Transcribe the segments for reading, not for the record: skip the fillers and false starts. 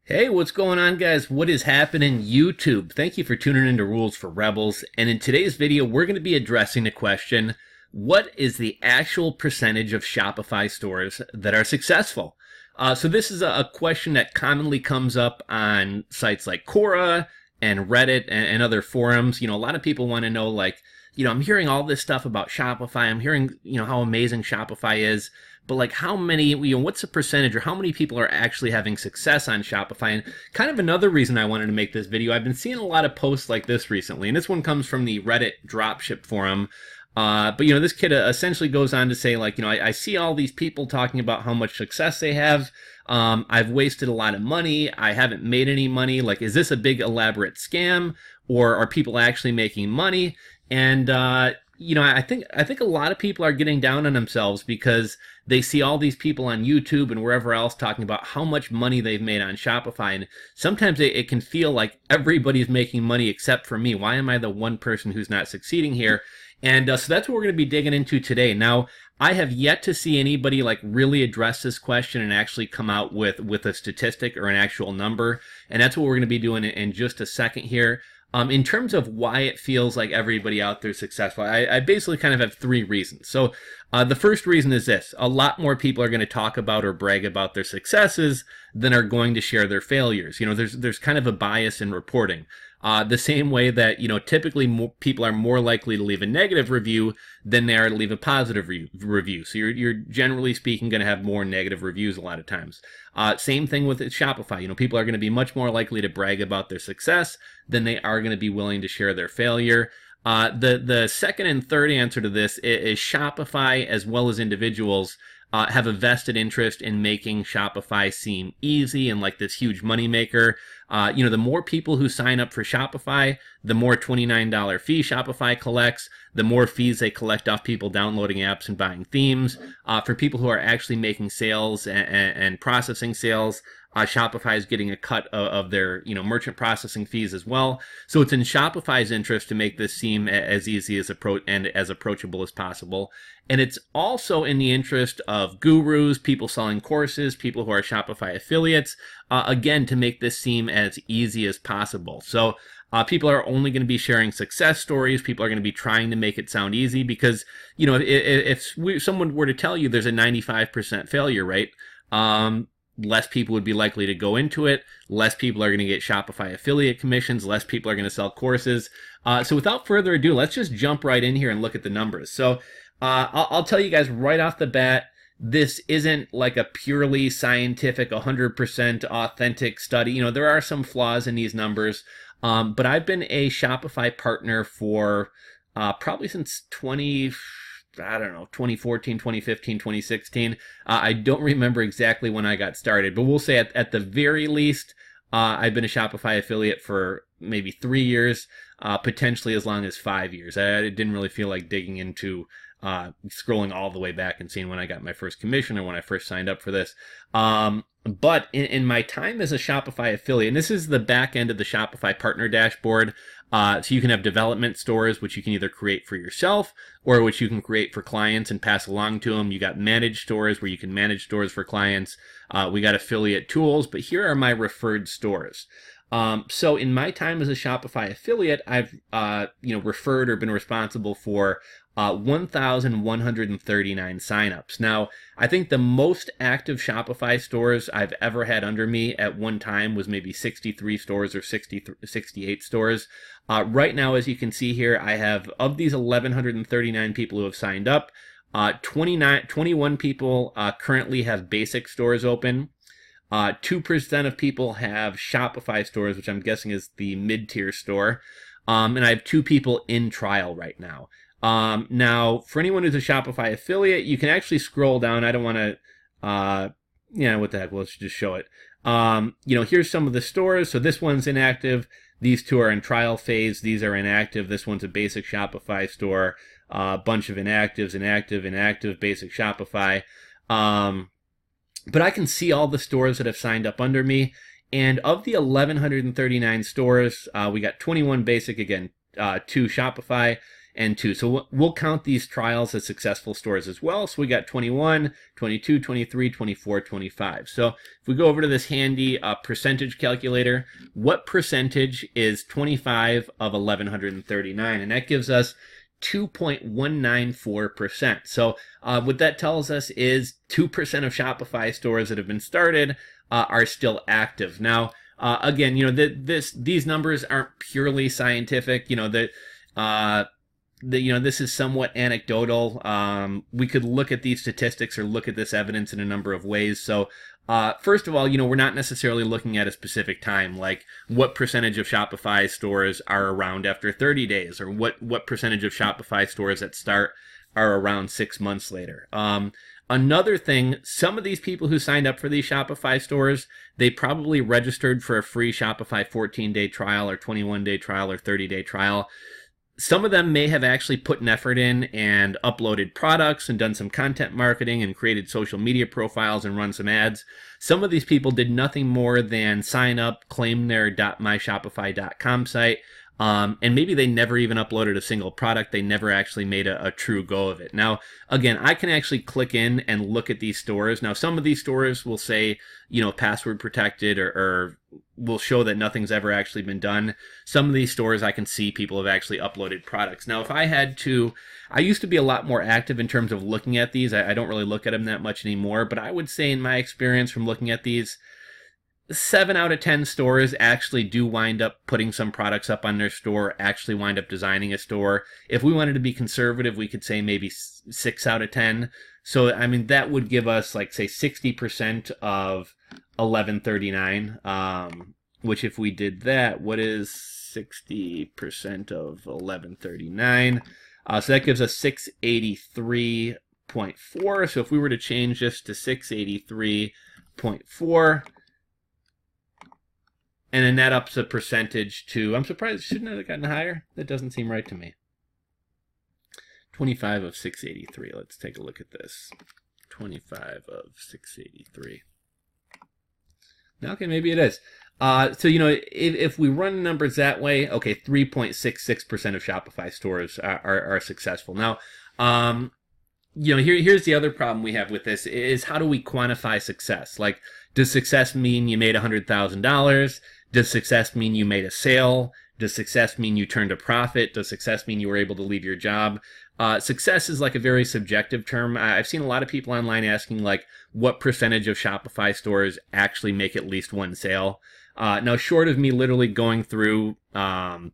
Hey, what's going on, guys? What is happening, YouTube? Thank you for tuning into Rules for Rebels. And in today's video, we're going to be addressing the question, what is the actual percentage of Shopify stores that are successful? So this is a question that commonly comes up on sites like Quora and Reddit and other forums. A lot of people want to know, like, I'm hearing all this stuff about Shopify. I'm hearing, how amazing Shopify is. But like how many, what's the percentage or how many people are actually having success on Shopify? And kind of another reason I wanted to make this video, I've been seeing a lot of posts like this recently. And this one comes from the Reddit dropship forum. But this kid essentially goes on to say, like, I see all these people talking about how much success they have. I've wasted a lot of money. I haven't made any money. Like, is this a big elaborate scam, or are people actually making money? And, I think a lot of people are getting down on themselves because they see all these people on YouTube and wherever else talking about how much money they've made on Shopify. And sometimes it can feel like everybody's making money except for me. Why am I the one person who's not succeeding here? And so that's what we're going to be digging into today. Now, I have yet to see anybody like really address this question and actually come out with a statistic or an actual number. And that's what we're going to be doing in just a second here. In terms of why it feels like everybody out there is successful, I basically kind of have three reasons. So the first reason is this: a lot more people are going to talk about or brag about their successes than are going to share their failures. There's kind of a bias in reporting. The same way that, typically people are more likely to leave a negative review than they are to leave a positive review. So you're generally speaking going to have more negative reviews a lot of times. Same thing with Shopify. People are going to be much more likely to brag about their success than they are going to be willing to share their failure. The second and third answer to this is Shopify, as well as individuals, have a vested interest in making Shopify seem easy and like this huge moneymaker. The more people who sign up for Shopify, the more $29 fee Shopify collects, the more fees they collect off people downloading apps and buying themes. For people who are actually making sales and processing sales, Shopify is getting a cut of their, merchant processing fees as well. So it's in Shopify's interest to make this seem as easy as as approachable as possible. And it's also in the interest of gurus, people selling courses, people who are Shopify affiliates, again, to make this seem as easy as possible. So people are only going to be sharing success stories. People are going to be trying to make it sound easy because, if someone were to tell you there's a 95% failure rate, less people would be likely to go into it. Less people are going to get Shopify affiliate commissions. Less people are going to sell courses. So without further ado, let's just jump right in here and look at the numbers. So I'll tell you guys right off the bat, this isn't like a purely scientific, 100% authentic study. There are some flaws in these numbers, but I've been a Shopify partner for probably since 2014, 2015, 2016. I don't remember exactly when I got started, but we'll say at the very least, I've been a Shopify affiliate for maybe 3 years, potentially as long as 5 years. I didn't really feel like digging into scrolling all the way back and seeing when I got my first commission or when I first signed up for this. But in my time as a Shopify affiliate, and this is the back end of the Shopify partner dashboard, so you can have development stores, which you can either create for yourself or which you can create for clients and pass along to them. You got managed stores where you can manage stores for clients. We got affiliate tools, but here are my referred stores. So in my time as a Shopify affiliate, I've, referred or been responsible for 1,139 signups. Now, I think the most active Shopify stores I've ever had under me at one time was maybe 63 stores or 68 stores. Right now, as you can see here, I have, of these 1,139 people who have signed up, 21 people currently have basic stores open. 2% of people have Shopify stores, which I'm guessing is the mid-tier store. And I have 2 people in trial right now. Now, for anyone who's a Shopify affiliate, you can actually scroll down. I don't want to, what the heck, let's just show it. Here's some of the stores. So this one's inactive. These 2 are in trial phase. These are inactive. This one's a basic Shopify store. A bunch of inactives, inactive, basic Shopify. But I can see all the stores that have signed up under me. And of the 1,139 stores, we got 21 basic, again, 2 Shopify. and 2. So we'll count these trials as successful stores as well. So we got 21, 22, 23, 24, 25. So if we go over to this handy percentage calculator, what percentage is 25 of 1139? And that gives us 2.194%. So what that tells us is 2% of Shopify stores that have been started are still active. Now, again, these numbers aren't purely scientific. This is somewhat anecdotal. We could look at these statistics or look at this evidence in a number of ways. So, first of all, we're not necessarily looking at a specific time, like what percentage of Shopify stores are around after 30 days, or what percentage of Shopify stores that start are around 6 months later. Another thing, some of these people who signed up for these Shopify stores, they probably registered for a free Shopify 14-day trial or 21-day trial or 30-day trial. Some of them may have actually put an effort in and uploaded products and done some content marketing and created social media profiles and run some ads. Some of these people did nothing more than sign up, claim their .myshopify.com site, and maybe they never even uploaded a single product. They never actually made a true go of it. Now, again, I can actually click in and look at these stores. Now, some of these stores will say, password protected, or will show that nothing's ever actually been done. Some of these stores I can see people have actually uploaded products. Now, if I had to, I used to be a lot more active in terms of looking at these. I don't really look at them that much anymore, but I would say in my experience from looking at these, 7 out of 10 stores actually do wind up putting some products up on their store, actually wind up designing a store. If we wanted to be conservative, we could say maybe 6 out of 10. So, I mean, that would give us, like, say, 60% of 1139, which if we did that, what is 60% of 1139? So that gives us 683.4. So if we were to change this to 683.4, and then that ups the percentage to, I'm surprised, shouldn't it have gotten higher? That doesn't seem right to me. 25 of 683. Let's take a look at this. 25 of 683. Now, okay, maybe it is. So, if we run numbers that way, okay, 3.66% of Shopify stores are successful. Now, here's the other problem we have with this is, how do we quantify success? Like, does success mean you made $100,000? Does success mean you made a sale? Does success mean you turned a profit? Does success mean you were able to leave your job? Success is like a very subjective term. I've seen a lot of people online asking, like, what percentage of Shopify stores actually make at least one sale? Now, short of me literally going through, these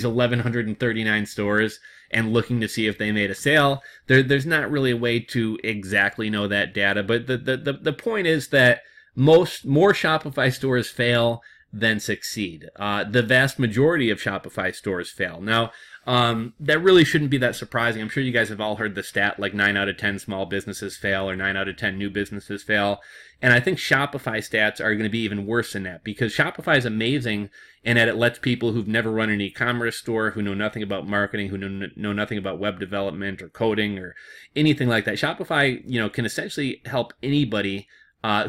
1,139 stores and looking to see if they made a sale, there's not really a way to exactly know that data. But the point is that more Shopify stores fail than succeed. The vast majority of Shopify stores fail. Now, that really shouldn't be that surprising. I'm sure you guys have all heard the stat, like 9 out of 10 small businesses fail, or 9 out of 10 new businesses fail. And I think Shopify stats are going to be even worse than that, because Shopify is amazing in that it lets people who've never run an e-commerce store, who know nothing about marketing, who know nothing about web development or coding or anything like that. Shopify, can essentially help anybody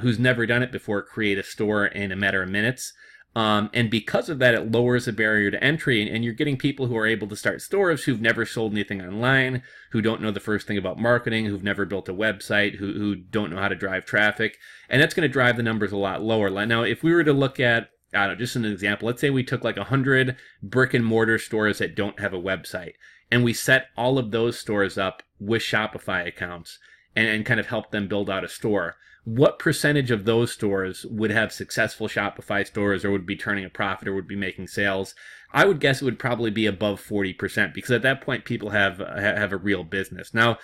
who's never done it before create a store in a matter of minutes. And because of that, it lowers the barrier to entry, and you're getting people who are able to start stores who've never sold anything online, who don't know the first thing about marketing, who've never built a website, who don't know how to drive traffic, and that's going to drive the numbers a lot lower. Now, if we were to look at, I don't know, just an example, let's say we took like 100 brick and mortar stores that don't have a website, and we set all of those stores up with Shopify accounts and kind of help them build out a store. What percentage of those stores would have successful Shopify stores, or would be turning a profit, or would be making sales? I would guess it would probably be above 40%, because at that point people have a real business. Now,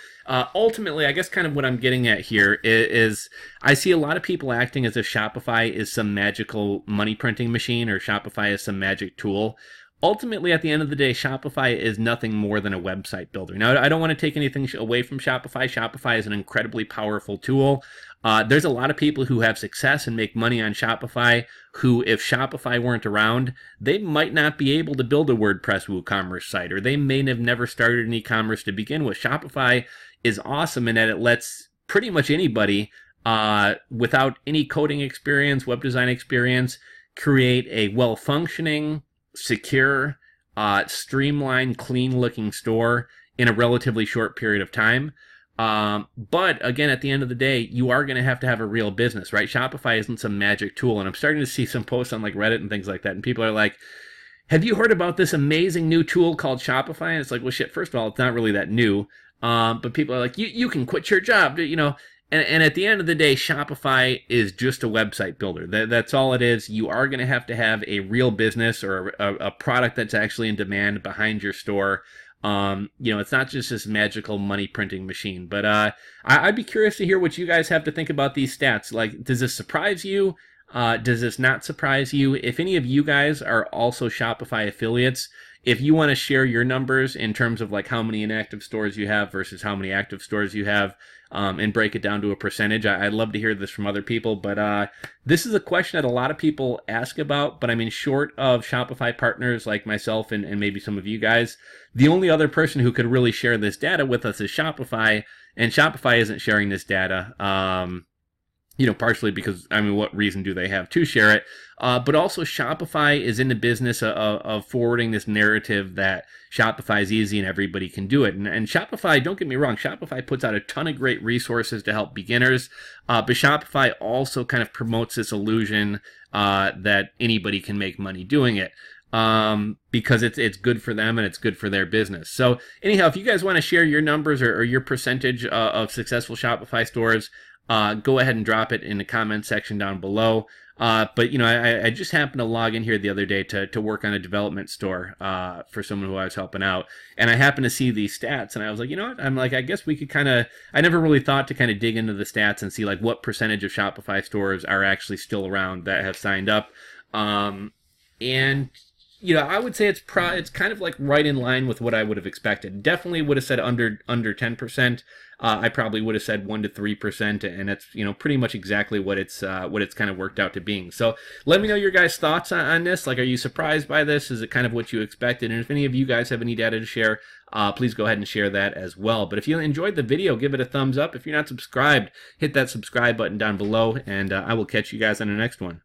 ultimately, I guess kind of what I'm getting at here is I see a lot of people acting as if Shopify is some magical money printing machine, or Shopify is some magic tool. Ultimately, at the end of the day, Shopify is nothing more than a website builder. Now, I don't want to take anything away from Shopify. Shopify is an incredibly powerful tool. There's a lot of people who have success and make money on Shopify who, if Shopify weren't around, they might not be able to build a WordPress WooCommerce site, or they may have never started an e-commerce to begin with. Shopify is awesome in that it lets pretty much anybody without any coding experience, web design experience, create a well-functioning, secure, streamlined, clean-looking store in a relatively short period of time. But again, at the end of the day, you are going to have a real business, right? Shopify isn't some magic tool. And I'm starting to see some posts on like Reddit and things like that. And people are like, have you heard about this amazing new tool called Shopify? And it's like, well, shit, first of all, it's not really that new. But people are like, you can quit your job, you know. And at the end of the day, Shopify is just a website builder. That's all it is. You are going to have a real business or a product that's actually in demand behind your store. You know, it's not just this magical money printing machine. But I'd be curious to hear what you guys have to think about these stats. Like, does this surprise you? Does this not surprise you? If any of you guys are also Shopify affiliates, if you want to share your numbers in terms of like how many inactive stores you have versus how many active stores you have, and break it down to a percentage, I'd love to hear this from other people. But this is a question that a lot of people ask about. But I mean, short of Shopify partners like myself and maybe some of you guys, the only other person who could really share this data with us is Shopify, and Shopify isn't sharing this data. You know, partially because, I mean, what reason do they have to share it? But also Shopify is in the business of forwarding this narrative that Shopify is easy and everybody can do it. And Shopify, don't get me wrong, Shopify puts out a ton of great resources to help beginners. But Shopify also kind of promotes this illusion that anybody can make money doing it. Because it's good for them and it's good for their business. So anyhow, if you guys want to share your numbers or your percentage of successful Shopify stores, go ahead and drop it in the comment section down below. But, you know, I just happened to log in here the other day to work on a development store for someone who I was helping out. And I happened to see these stats, and I was like, you know what? I'm like, I guess we could kind of, I never really thought to kind of dig into the stats and see like what percentage of Shopify stores are actually still around that have signed up. And you know, I would say it's kind of like right in line with what I would have expected. Definitely would have said under 10%. I probably would have said 1 to 3%, and that's, you know, pretty much exactly what it's kind of worked out to being. So let me know your guys' thoughts on this. Like, are you surprised by this? Is it kind of what you expected? And if any of you guys have any data to share, please go ahead and share that as well. But if you enjoyed the video, give it a thumbs up. If you're not subscribed, hit that subscribe button down below, and I will catch you guys on the next one.